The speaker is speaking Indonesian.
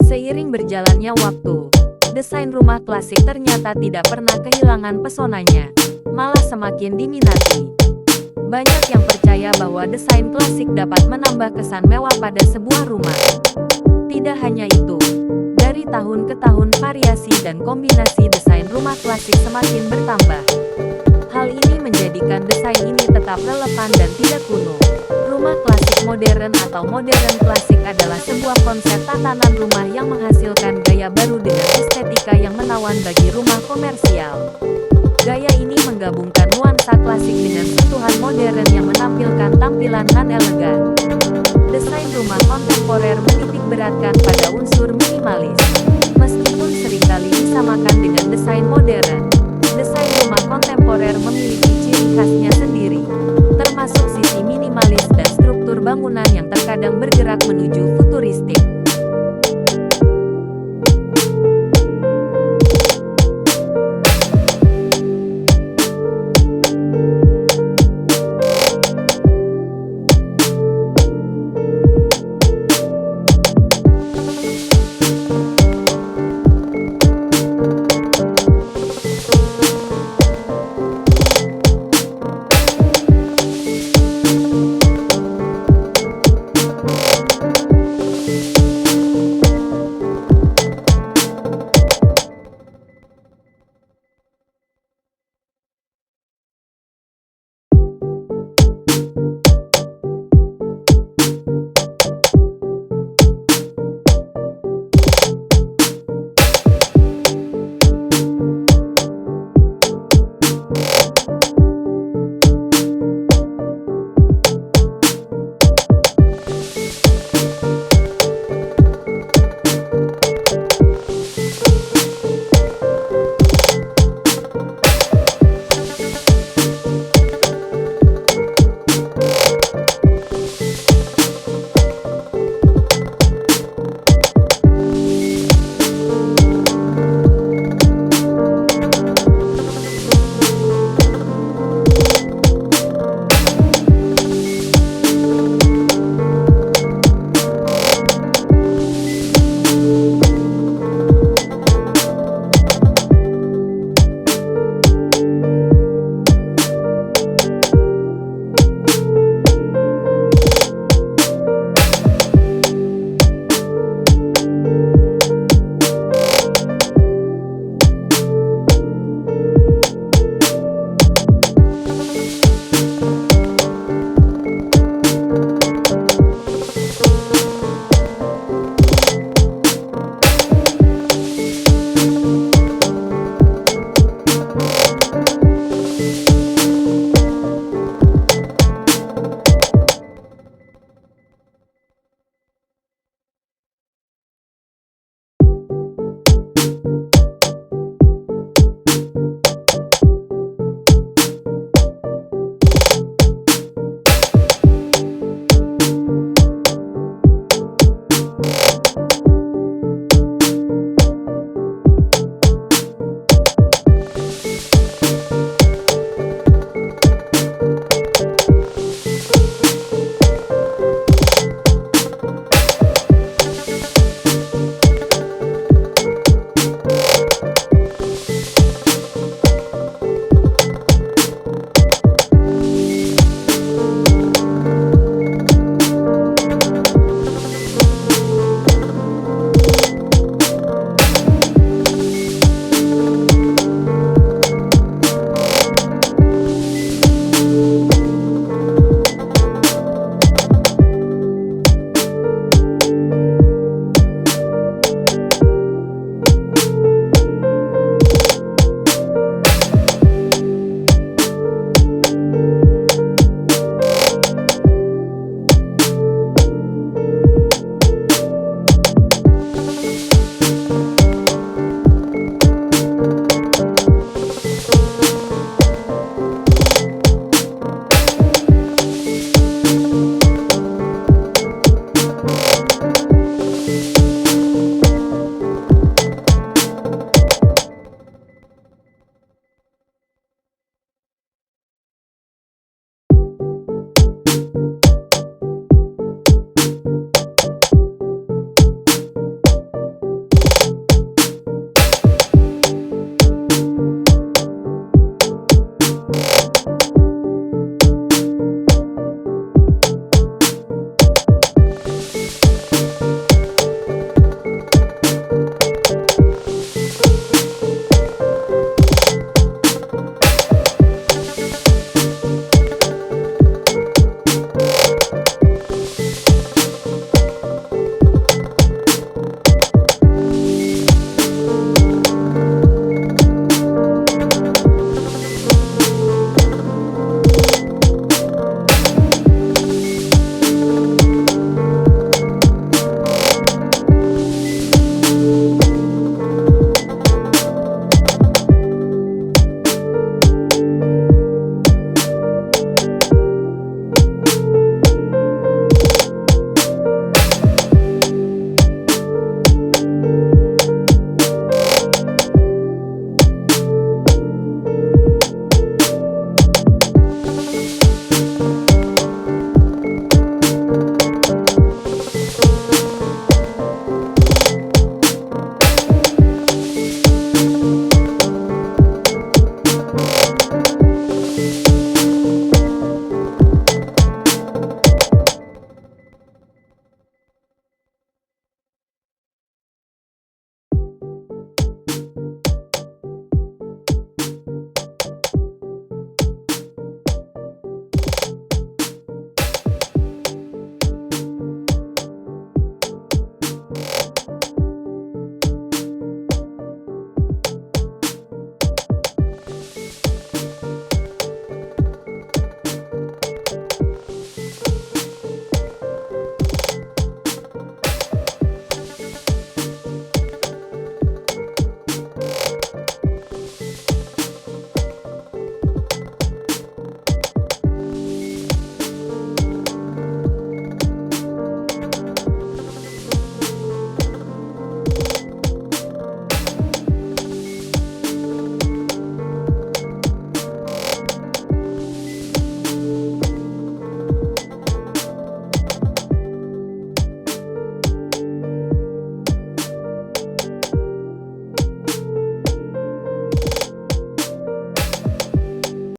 Seiring berjalannya waktu, desain rumah klasik ternyata tidak pernah kehilangan pesonanya, malah semakin diminati. Banyak yang percaya bahwa desain klasik dapat menambah kesan mewah pada sebuah rumah. Tidak hanya itu, dari tahun ke tahun variasi dan kombinasi desain rumah klasik semakin bertambah. Hal ini menjadikan desain ini tetap relevan dan tidak kuno. Rumah klasik modern atau modern klasik adalah sebuah konsep tatanan rumah yang menghasilkan gaya baru dengan estetika yang menawan bagi rumah komersial. Gaya ini menggabungkan nuansa klasik dengan sentuhan modern yang menampilkan tampilan non-elegan. Desain rumah kontemporer menitik beratkan pada unsur